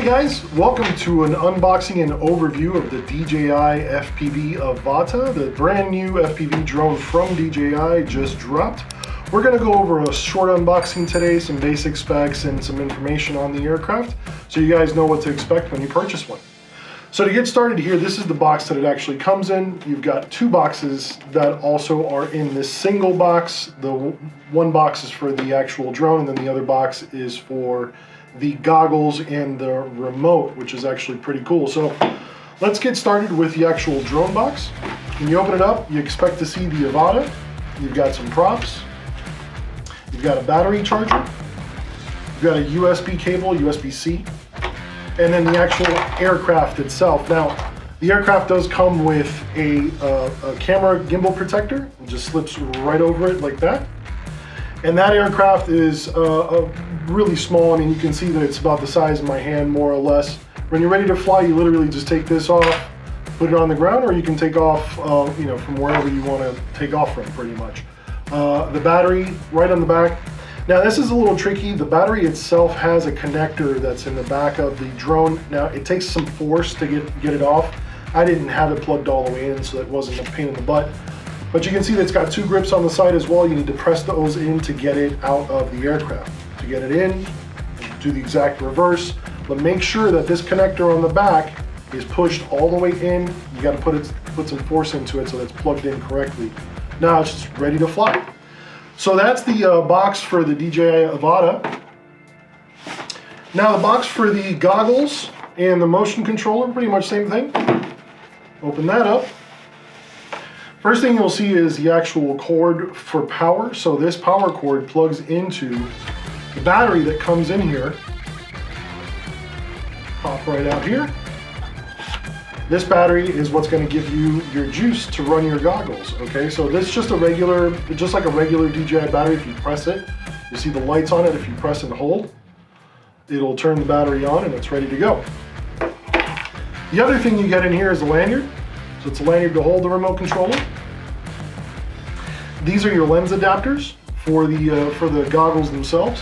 guys, welcome to an unboxing and overview of the DJI FPV AVATA. The brand new FPV drone from DJI just dropped. We're going to go over a short unboxing today, some basic specs and some information on the aircraft so you guys know what to expect when you purchase one. So to get started here, this is the box that it actually comes in. You've got two boxes that also are in this single box. The one box is for the actual drone, and then the other box is for the goggles and the remote, which is actually pretty cool. So let's get started with the actual drone box. When you open it up, you expect to see the AVATA. You've got some props. You've got a battery charger. You've got a USB cable, USB-C. And then the actual aircraft itself. Now, the aircraft does come with a camera gimbal protector. It just slips right over it like that. And that aircraft is really small. I mean, you can see that it's about the size of my hand, more or less. When you're ready to fly, you literally just take this off, put it on the ground, or you can take off, from wherever you want to take off from, pretty much. The battery right on the back. Now this is a little tricky. The battery itself has a connector that's in the back of the drone. Now it takes some force to get it off. I didn't have it plugged all the way in, so that wasn't a pain in the butt. But you can see that it's got two grips on the side as well. You need to press those in to get it out of the aircraft. To get it in, do the exact reverse, but make sure that this connector on the back is pushed all the way in. You got to put some force into it so that's plugged in correctly. Now it's just ready to fly. So that's the box for the DJI AVATA. Now the box for the goggles and the motion controller, pretty much same thing. Open that up. First thing you'll see is the actual cord for power. So this power cord plugs into the battery that comes in here. Pop right out here. This battery is what's going to give you your juice to run your goggles, okay? So this is just like a regular DJI battery. If you press it, you see the lights on it. If you press and hold, it'll turn the battery on and it's ready to go. The other thing you get in here is the lanyard. So it's a lanyard to hold the remote controller. These are your lens adapters for the goggles themselves.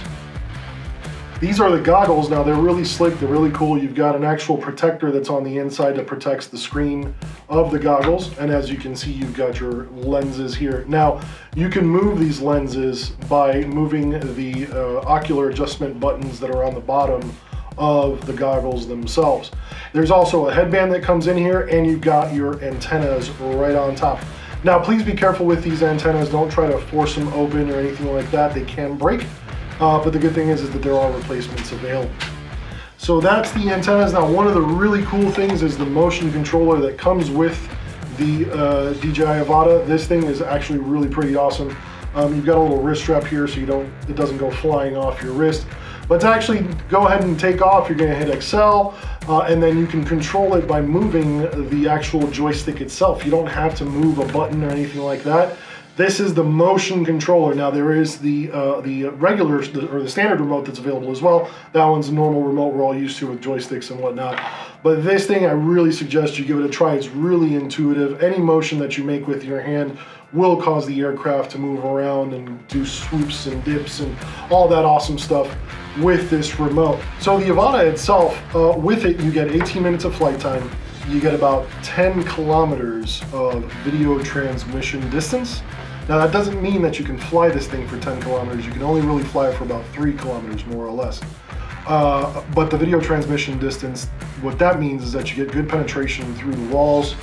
These are the goggles. Now they're really slick, they're really cool. You've got an actual protector that's on the inside that protects the screen of the goggles. And as you can see, you've got your lenses here. Now, you can move these lenses by moving the ocular adjustment buttons that are on the bottom of the goggles themselves. There's also a headband that comes in here, and you've got your antennas right on top. Now, please be careful with these antennas. Don't try to force them open or anything like that. They can break. But the good thing is that there are replacements available. So that's the antennas. Now, one of the really cool things is the motion controller that comes with the DJI AVATA. This thing is actually really pretty awesome. You've got a little wrist strap here so it doesn't go flying off your wrist. But to actually go ahead and take off, you're going to hit Excel, and then you can control it by moving the actual joystick itself. You don't have to move a button or anything like that. This is the motion controller. Now there is the regular or the standard remote that's available as well. That one's a normal remote we're all used to with joysticks and whatnot. But this thing, I really suggest you give it a try. It's really intuitive. Any motion that you make with your hand will cause the aircraft to move around and do swoops and dips and all that awesome stuff with this remote. So the AVATA itself, with it, you get 18 minutes of flight time. You get about 10 kilometers of video transmission distance. Now that doesn't mean that you can fly this thing for 10 kilometers. You can only really fly it for about 3 kilometers, more or less. But the video transmission distance, what that means is that you get good penetration through the walls,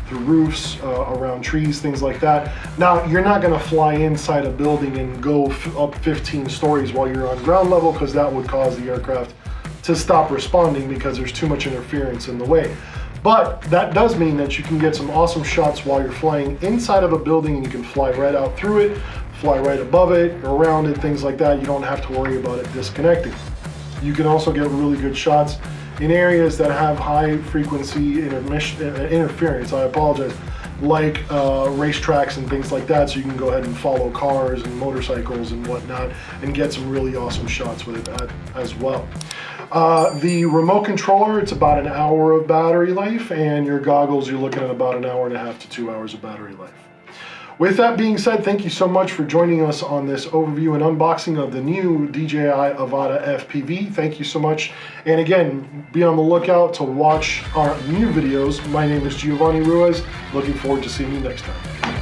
through roofs, around trees, things like that. Now, you're not gonna fly inside a building and go up 15 stories while you're on ground level, because that would cause the aircraft to stop responding because there's too much interference in the way. But that does mean that you can get some awesome shots while you're flying inside of a building, and you can fly right out through it, fly right above it, around it, things like that. You don't have to worry about it disconnecting. You can also get really good shots in areas that have high frequency interference, I apologize, like racetracks and things like that, so you can go ahead and follow cars and motorcycles and whatnot and get some really awesome shots with it as well. The remote controller, it's about an hour of battery life, and your goggles, you're looking at about an hour and a half to 2 hours of battery life. With that being said, thank you so much for joining us on this overview and unboxing of the new DJI AVATA FPV. Thank you so much. And again, be on the lookout to watch our new videos. My name is Gio Ruiz. Looking forward to seeing you next time.